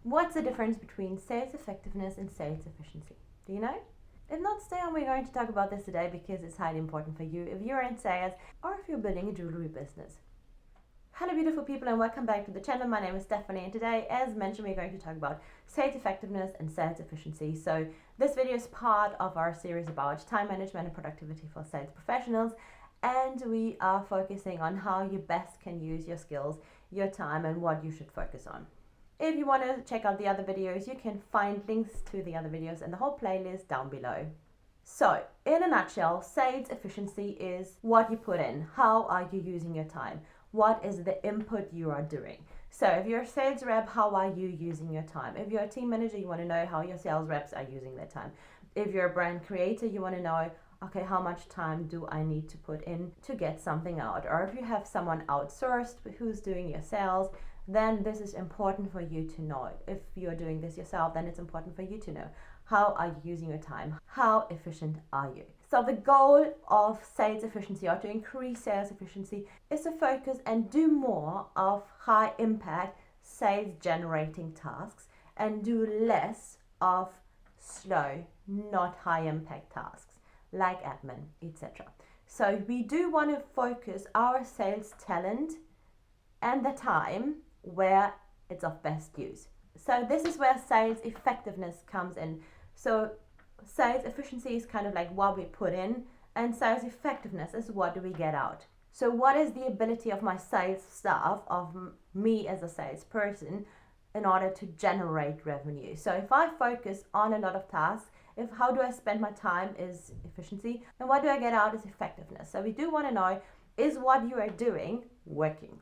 What's the difference between sales effectiveness and sales efficiency? Do you know? If not, stay on. We're going to talk about this today because it's highly important for you if you're in sales or if you're building a jewelry business. Hello beautiful people and welcome back to the channel. My name is Stephanie and today, as mentioned, we're going to talk about sales effectiveness and sales efficiency. So this video is part of our series about time management and productivity for sales professionals, and we are focusing on how you best can use your skills, your time, and what you should focus on. If you want to check out the other videos, you can find links to the other videos and the whole playlist down below. So, in a nutshell, sales efficiency is what you put in. How are you using your time? What is the input you are doing? So, if you're a sales rep, how are you using your time? If you're a team manager, you want to know how your sales reps are using their time. If you're a brand creator, you want to know, okay, how much time do I need to put in to get something out? Or if you have someone outsourced who's doing your sales, then this is important for you to know. If you're doing this yourself, then it's important for you to know. How are you using your time? How efficient are you? So the goal of sales efficiency, or to increase sales efficiency, is to focus and do more of high impact sales generating tasks and do less of slow, not high impact tasks like admin, etc. So we do want to focus our sales talent and the time where it's of best use. So this is where sales effectiveness comes in. So sales efficiency is kind of like what we put in, and sales effectiveness is what do we get out. So what is the ability of my sales staff, of me as a salesperson, in order to generate revenue? So if I focus on a lot of tasks, if how do I spend my time is efficiency, and what do I get out is effectiveness. So we do want to know, is what you are doing working?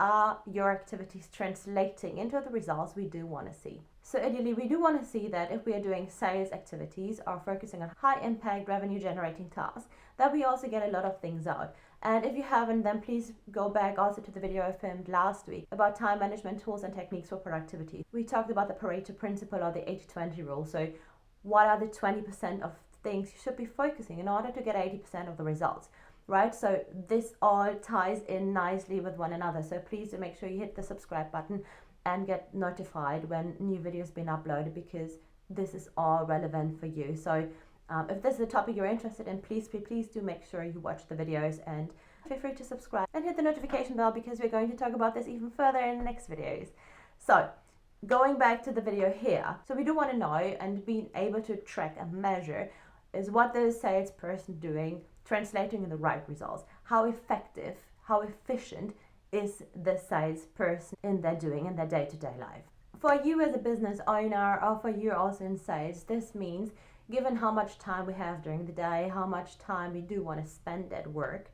Are your activities translating into the results we do want to see? So ideally, we do want to see that if we are doing sales activities or focusing on high impact revenue generating tasks, that we also get a lot of things out. And if you haven't, then please go back also to the video I filmed last week about time management tools and techniques for productivity. We talked about the Pareto principle or the 80-20 rule. So what are the 20% of things you should be focusing in order to get 80% of the results? Right, so this all ties in nicely with one another. So please do make sure you hit the subscribe button and get notified when new videos been uploaded, because this is all relevant for you. So if this is a topic you're interested in, please do make sure you watch the videos and feel free to subscribe and hit the notification bell, because we're going to talk about this even further in the next videos. So going back to the video here, so we do want to know and being able to track and measure is what the salesperson doing translating in the right results. How effective, how efficient is the salesperson in their doing in their day-to-day life? For you as a business owner, or for you also in sales, this means given how much time we have during the day, how much time we do want to spend at work,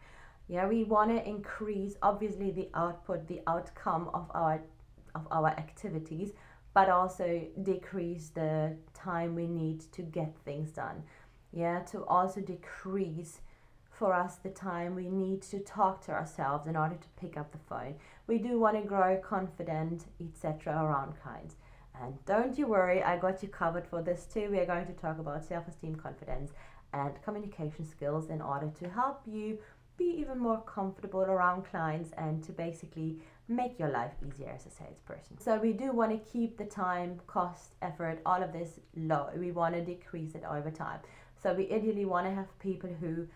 we want to increase obviously the output, the outcome of our activities, but also decrease the time we need to get things done. To also decrease for us the time we need to talk to ourselves in order to pick up the phone. We do want to grow confident, etc. around kinds. And don't you worry, I got you covered for this too. We are going to talk about self-esteem, confidence, and communication skills in order to help you be even more comfortable around clients and to basically make your life easier as a salesperson. So we do want to keep the time, cost, effort, all of this low. We want to decrease it over time. So we ideally want to have people who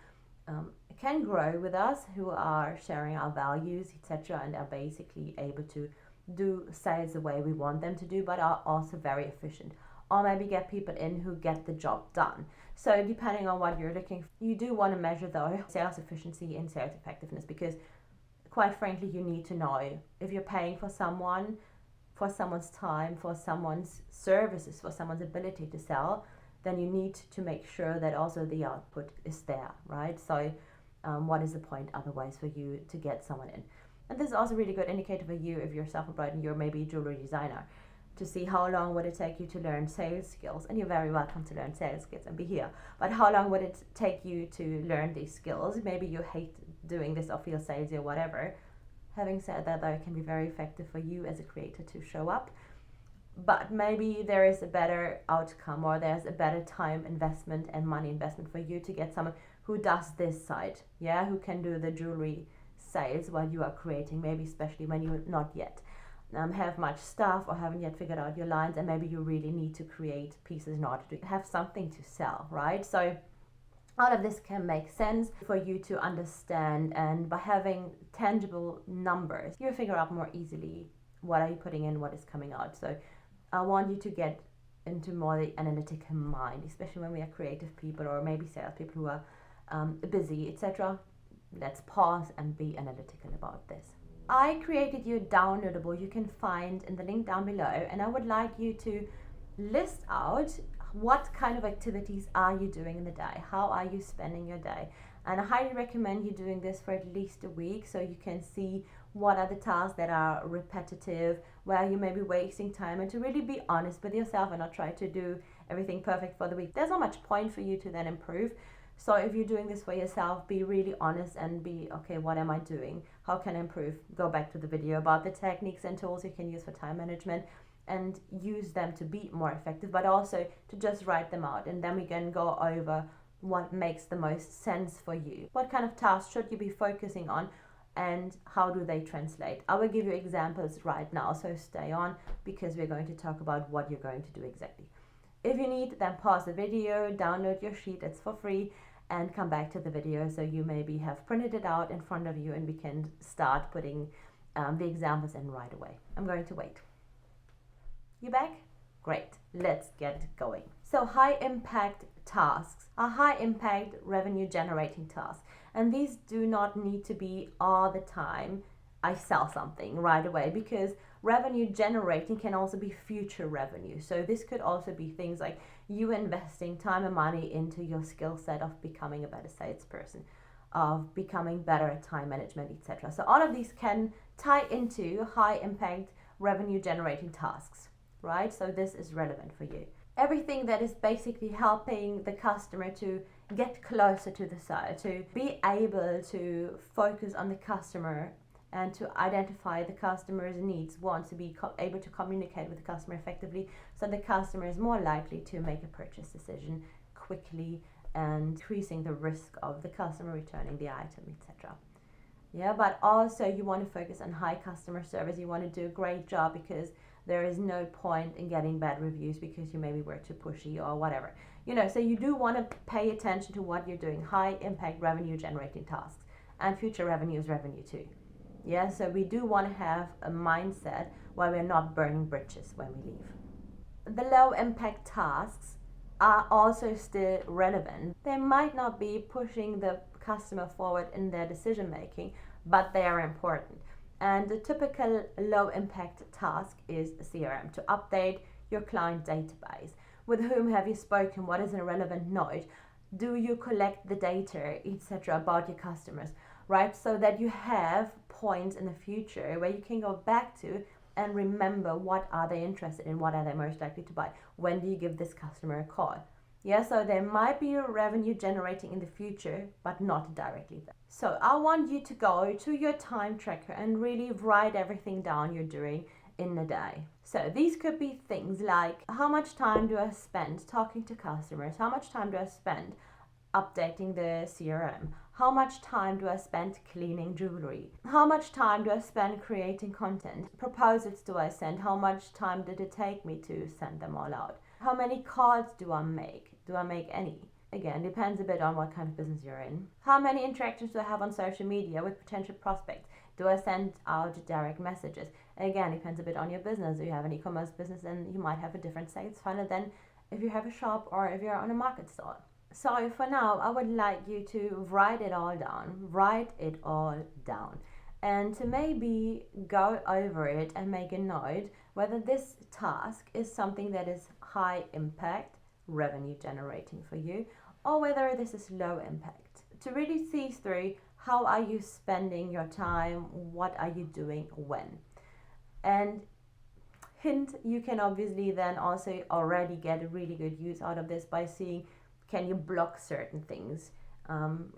can grow with us, who are sharing our values, etc., and are basically able to do sales the way we want them to do, but are also very efficient. Or maybe get people in who get the job done. So depending on what you're looking for, you do want to measure though sales efficiency and sales effectiveness, because quite frankly, you need to know if you're paying for someone, for someone's time, for someone's services, for someone's ability to sell, then you need to make sure that also the output is there, right? So what is the point otherwise for you to get someone in? And this is also a really good indicator for you if you're self-employed and you're maybe a jewelry designer, to see how long would it take you to learn sales skills. And you're very welcome to learn sales skills and be here. But how long would it take you to learn these skills? Maybe you hate doing this or feel salesy or whatever. Having said that, though, it can be very effective for you as a creator to show up. But maybe there is a better outcome, or there's a better time investment and money investment for you to get someone who does this side, who can do the jewelry sales while you are creating, maybe especially when you're not yet. have much stuff or haven't yet figured out your lines, and maybe you really need to create pieces in order to have something to sell, right? So all of this can make sense for you to understand, and by having tangible numbers, you figure out more easily what are you putting in, what is coming out. So I want you to get into more the analytical mind, especially when we are creative people or maybe salespeople who are busy, etc. Let's pause and be analytical about this. I created you a downloadable you can find in the link down below, and I would like you to list out what kind of activities are you doing in the day, how are you spending your day. And I highly recommend you doing this for at least a week, so you can see what are the tasks that are repetitive, where you may be wasting time, and to really be honest with yourself and not try to do everything perfect for the week. There's not much point for you to then improve. So if you're doing this for yourself, be really honest and be, okay, what am I doing? How can I improve? Go back to the video about the techniques and tools you can use for time management and use them to be more effective, but also to just write them out. And then we can go over what makes the most sense for you. What kind of tasks should you be focusing on, and how do they translate? I will give you examples right now, so stay on, because we're going to talk about what you're going to do exactly. If you need, then pause the video, download your sheet, it's for free, and come back to the video so you maybe have printed it out in front of you and we can start putting the examples in right away. I'm going to wait. You back? Great, let's get going. So high impact tasks are high impact revenue generating tasks, and these do not need to be all the time I sell something right away, because revenue generating can also be future revenue. So this could also be things like you investing time and money into your skill set of becoming a better salesperson, of becoming better at time management, etc. So all of these can tie into high impact revenue generating tasks, right? So this is relevant for you. Everything that is basically helping the customer to get closer to the sale, to be able to focus on the customer and to identify the customer's needs, want to be able to communicate with the customer effectively, so the customer is more likely to make a purchase decision quickly and increasing the risk of the customer returning the item, etc. Yeah, but also you want to focus on high customer service. You want to do a great job, because there is no point in getting bad reviews because you maybe were too pushy or whatever. So you do want to pay attention to what you're doing. High impact revenue generating tasks, and future revenue is revenue too. Yeah, so we do want to have a mindset where we're not burning bridges when we leave. The low impact tasks are also still relevant. They might not be pushing the customer forward in their decision making, but they are important. And the typical low impact task is CRM, to update your client database. With whom have you spoken? What is a relevant note? Do you collect the data, etc., about your customers, right? So that you have points in the future where you can go back to and remember what are they interested in, what are they most likely to buy, when do you give this customer a call. Yeah, so there might be a revenue generating in the future, but not directly there. So I want you to go to your time tracker and really write everything down you're doing in a day. So these could be things like, how much time do I spend talking to customers? How much time do I spend updating the CRM? How much time do I spend cleaning jewelry? How much time do I spend creating content? Proposals do I send? How much time did it take me to send them all out? How many calls do I make? Do I make any? Again, depends a bit on what kind of business you're in. How many interactions do I have on social media with potential prospects? Do I send out direct messages? Again, depends a bit on your business. If you have an e-commerce business, then you might have a different sales funnel than if you have a shop or if you're on a market stall. So for now, I would like you to write it all down, and to maybe go over it and make a note whether this task is something that is high impact revenue generating for you, or whether this is low impact. To really see through, how are you spending your time, what are you doing when. And hint, you can obviously then also already get a really good use out of this by seeing, can you block certain things?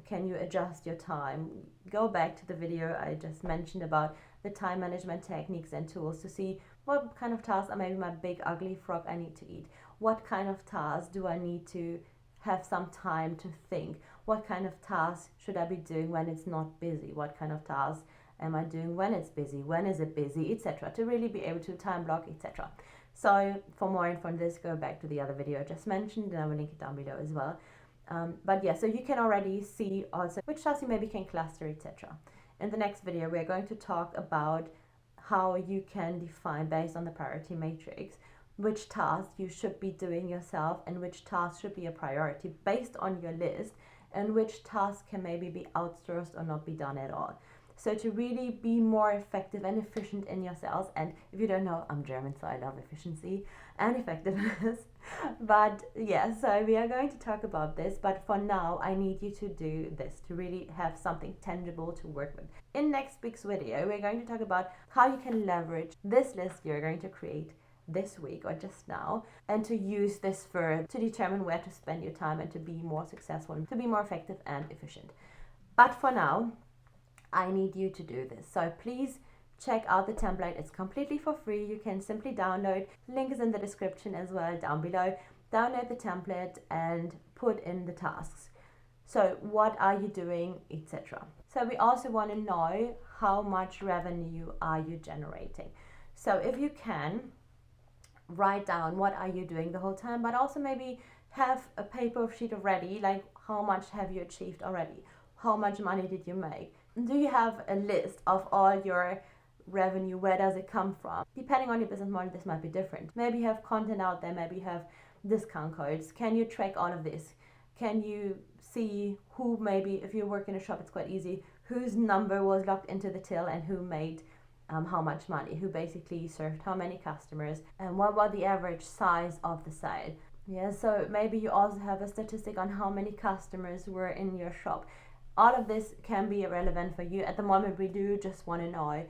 Can you adjust your time? Go back to the video I just mentioned about the time management techniques and tools to see what kind of tasks are maybe my big ugly frog I need to eat. What kind of tasks do I need to have some time to think? What kind of tasks should I be doing when it's not busy? What kind of tasks am I doing when it's busy, when is it busy, etc., to really be able to time block, etc. So for more info on this, go back to the other video I just mentioned, and I will link it down below as well. But yeah, so you can already see also which tasks you maybe can cluster, etc. In the next video, we're going to talk about how you can define, based on the priority matrix, which tasks you should be doing yourself and which tasks should be a priority based on your list, and which tasks can maybe be outsourced or not be done at all. So to really be more effective and efficient in your sales. And if you don't know, I'm German, so I love efficiency and effectiveness. But yeah, so we are going to talk about this. But for now, I need you to do this to really have something tangible to work with. In next week's video, we're going to talk about how you can leverage this list you're going to create this week or just now, and to use this to determine where to spend your time and to be more successful and to be more effective and efficient. But for now, I need you to do this. So please check out the template. It's completely for free. You can simply download. Link is in the description as well down below. Download the template and put in the tasks. So what are you doing, etc. So we also want to know how much revenue are you generating. So if you can, write down what are you doing the whole time, but also maybe have a paper sheet already, like how much have you achieved already? How much money did you make? Do you have a list of all your revenue? Where does it come from? Depending on your business model, this might be different. Maybe you have content out there, maybe you have discount codes. Can you track all of this? Can you see who, maybe if you work in a shop, it's quite easy, whose number was logged into the till and who made how much money, who basically served how many customers, and what was the average size of the sale. Yeah, so maybe you also have a statistic on how many customers were in your shop. All of this can be relevant for you. At the moment, we do just want to know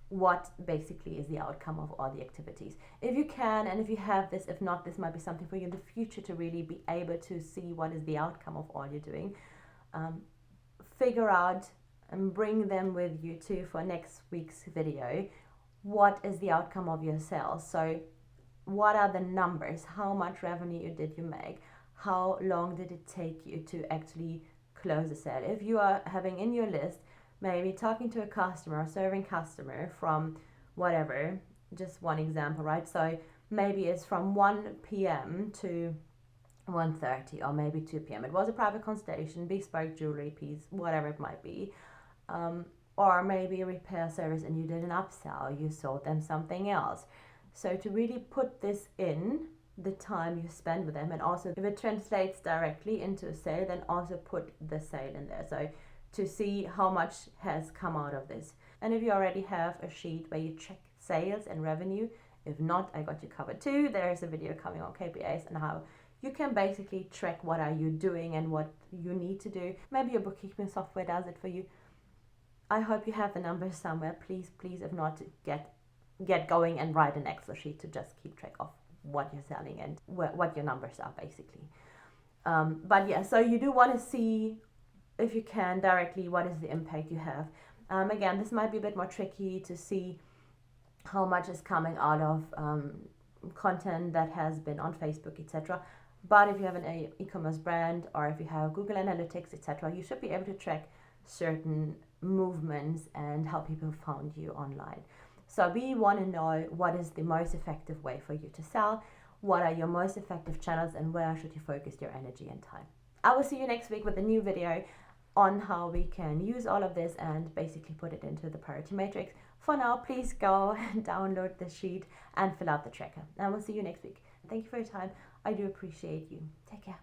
what basically is the outcome of all the activities. If you can, and if you have this, if not, this might be something for you in the future to really be able to see what is the outcome of all you're doing. Figure out and bring them with you too for next week's video. What is the outcome of your sales? So what are the numbers? How much revenue did you make? How long did it take you to actually close a sale? If you are having in your list, maybe talking to a customer, serving customer from whatever, just one example, right? So maybe it's from 1 p.m. to 1:30 or maybe 2 p.m. It was a private consultation, bespoke jewelry piece, whatever it might be. Or maybe a repair service and you did an upsell, you sold them something else. So to really put this in, the time you spend with them, and also if it translates directly into a sale, then also put the sale in there. So to see how much has come out of this. And if you already have a sheet where you check sales and revenue, if not, I got you covered too. There's a video coming on KPIs and how you can basically track what are you doing and what you need to do. Maybe your bookkeeping software does it for you. I hope you have the numbers somewhere. Please, if not, get going and write an Excel sheet to just keep track of what you're selling and what your numbers are basically. But yeah, so you do want to see, if you can, directly what is the impact you have. Again, this might be a bit more tricky to see how much is coming out of content that has been on Facebook, etc. But if you have an e-commerce brand, or if you have Google Analytics, etc., you should be able to track certain movements and how people found you online. So we want to know what is the most effective way for you to sell, what are your most effective channels, and where should you focus your energy and time. I will see you next week with a new video on how we can use all of this and basically put it into the priority matrix. For now, please go and download the sheet and fill out the tracker. And we'll see you next week. Thank you for your time. I do appreciate you. Take care.